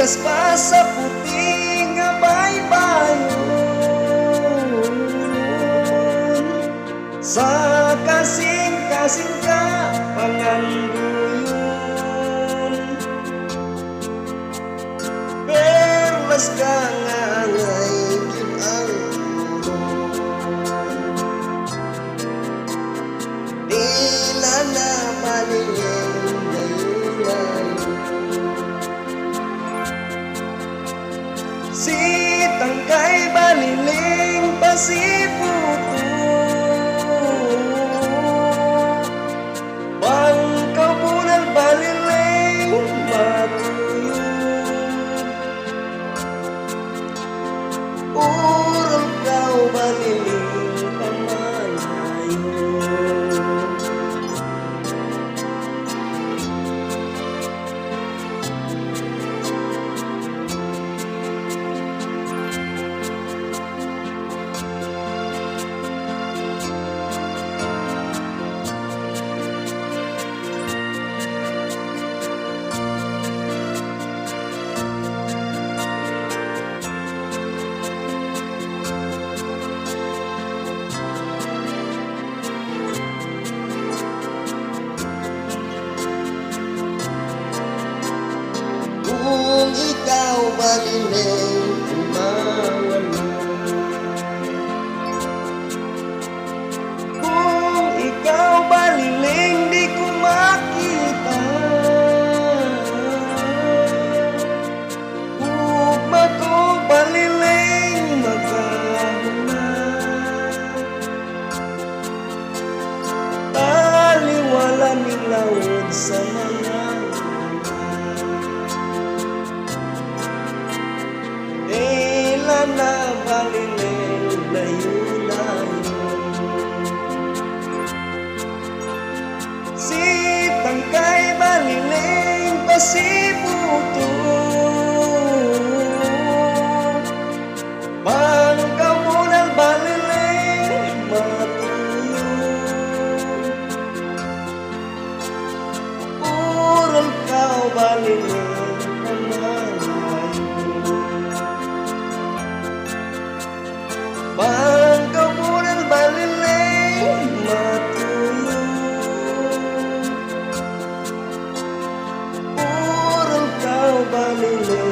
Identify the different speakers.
Speaker 1: Gas pa sa puting nga baybayon, sa kasing-kasing ka panganduyon. Perlas ka nga ngay ang uron, tila na malingin ngayon. Si tangkay baliling pasiputo, bangkaw bunal baliling matuyo. Urol kau baliling pamanayo. Kung ikaw baliling umawala, kung ikaw baliling di ko makita, ugma ko baliling magahuna, taliwala ning laod sa mga na baliling layo-layo. Si tangkay baliling pasiputo, bangkaw munal baliling matuyo. Urol kau baliling pamanayo, bangkaw munal baliling matuyo. Urol kau baliling